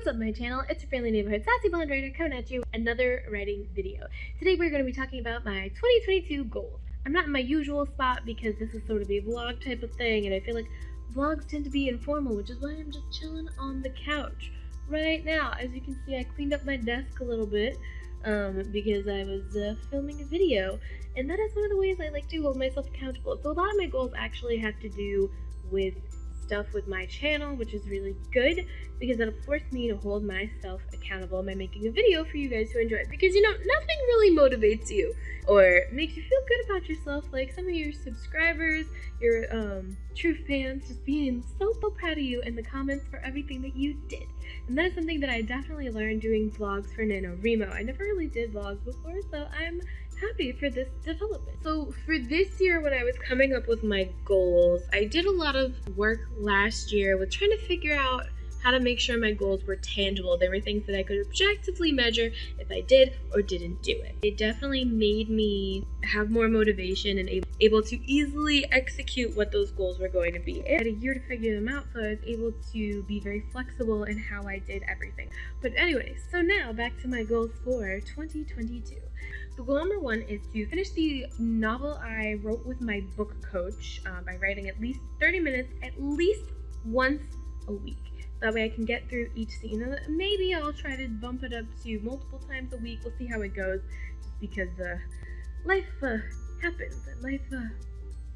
What's up, my channel? It's your friendly neighborhood sassy blonde writer coming at you with another writing video. Today we're going to be talking about my 2022 goals. I'm not in my usual spot because this is sort of a vlog type of thing, and I feel like vlogs tend to be informal, which is why I'm just chilling on the couch right now. As you can see, I cleaned up my desk a little bit because I was filming a video, and that is one of the ways I like to hold myself accountable. So a lot of my goals actually have to do with stuff with my channel, which is really good because it'll force me to hold myself accountable by making a video for you guys to enjoy. Because, you know, nothing really motivates you or makes you feel good about yourself like some of your subscribers, your true fans just being so proud of you in the comments for everything that you did. And that is something that I definitely learned doing vlogs for NaNoWriMo. I never really did vlogs before, so I'm happy for this development. So for this year, when I was coming up with my goals, I did a lot of work last year with trying to figure out how to make sure my goals were tangible. They were things that I could objectively measure if I did or didn't do it. It definitely made me have more motivation and able to easily execute what those goals were going to be. I had a year to figure them out, so I was able to be very flexible in how I did everything. But anyway, so now back to my goals for 2022. So goal number one is to finish the novel I wrote with my book coach by writing at least 30 minutes at least once a week. That way I can get through each scene. And maybe I'll try to bump it up to multiple times a week. We'll see how it goes, just because life happens and life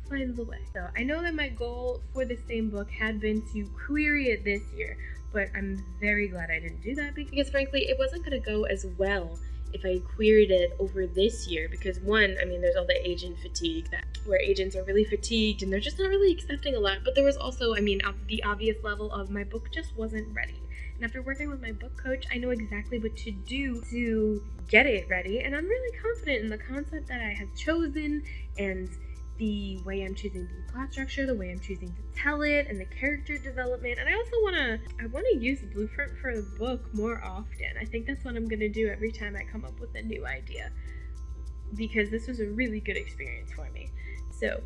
finds a way. So I know that my goal for the same book had been to query it this year, but I'm very glad I didn't do that because frankly it wasn't going to go as well if I queried it over this year, because one, I mean, there's all the agent fatigue where agents are really fatigued and they're just not really accepting a lot. But there was also, I mean, the obvious level of my book just wasn't ready. And after working with my book coach, I know exactly what to do to get it ready. And I'm really confident in the concept that I have chosen and the way I'm choosing the plot structure, the way I'm choosing to tell it, and the character development. And I also want to use the blueprint for the book more often. I think that's what I'm going to do every time I come up with a new idea, because this was a really good experience for me. So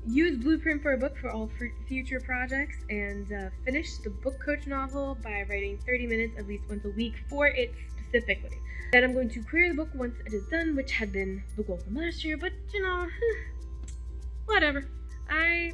use blueprint for a book for all future projects, and finish the book coach novel by writing 30 minutes at least once a week for it specifically. Then I'm going to query the book once it is done, which had been the goal from last year, but you know, whatever. I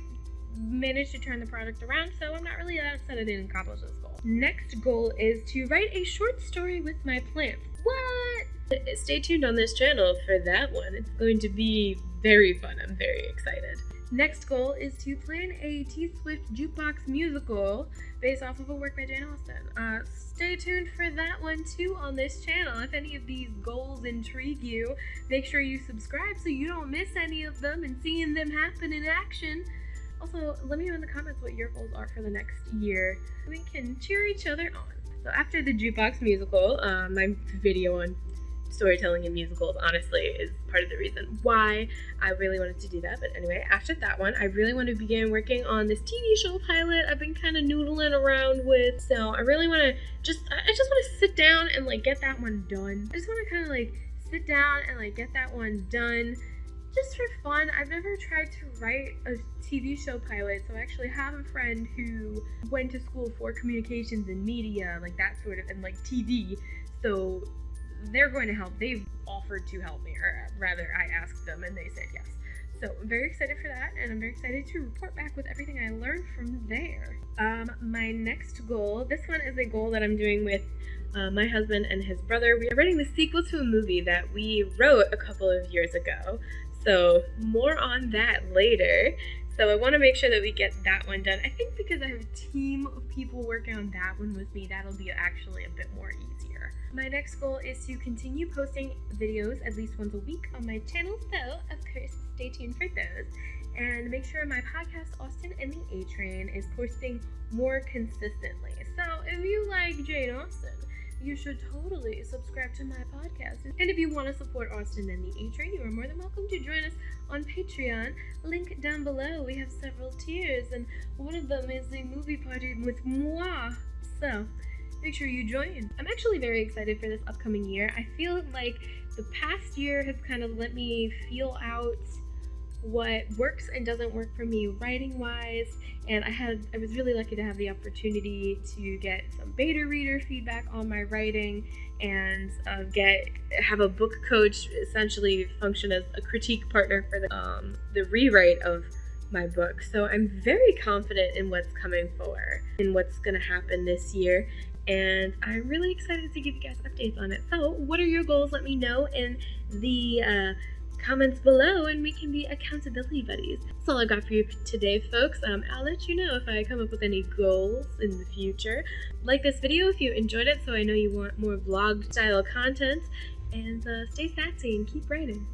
managed to turn the project around, so I'm not really that upset I didn't accomplish this goal. Next goal is to write a short story with my plants. What? Stay tuned on this channel for that one. It's going to be very fun. I'm very excited. Next goal is to plan a T-Swift jukebox musical based off of a work by Jane Austen. Stay tuned for that one too on this channel. If any of these goals intrigue you, make sure you subscribe so you don't miss any of them and seeing them happen in action. Also, let me know in the comments what your goals are for the next year. We can cheer each other on. So after the jukebox musical, my video on storytelling in musicals honestly is part of the reason why I really wanted to do that. But anyway, after that one, I really want to begin working on this TV show pilot I've been kind of noodling around with. So I really want to I just want to sit down and like get that one done. I just want to kind of like sit down and like get that one done just for fun. I've never tried to write a TV show pilot, so I actually have a friend who went to school for communications and media, like that sort of, and like TV. So they're going to help. They've offered to help me, or rather I asked them and they said yes. So I'm very excited for that, and I'm very excited to report back with everything I learned from there. My next goal, this one is a goal that I'm doing with my husband and his brother. We are writing the sequel to a movie that we wrote a couple of years ago. So more on that later. So I want to make sure that we get that one done. I think because I have a team of people working on that one with me, that'll be actually a bit more easier. My next goal is to continue posting videos at least once a week on my channel, so of course stay tuned for those. And make sure my podcast, Austin and the A-Train, is posting more consistently. So if you like Jane Austen, you should totally subscribe to my podcast. And if you want to support Austin and the A-Train, you are more than welcome to join us on Patreon. Link down below. We have several tiers, and one of them is a movie party with moi. So make sure you join. I'm actually very excited for this upcoming year. I feel like the past year has kind of let me feel out what works and doesn't work for me writing wise, and I was really lucky to have the opportunity to get some beta reader feedback on my writing and have a book coach essentially function as a critique partner for the rewrite of my book. So I'm very confident in what's coming forward and what's going to happen this year, and I'm really excited to give you guys updates on it. So what are your goals? Let me know in the comments below, and we can be accountability buddies. That's all I've got for you today, folks. I'll let you know if I come up with any goals in the future. Like this video if you enjoyed it, so I know you want more vlog style content, and stay sassy and keep writing.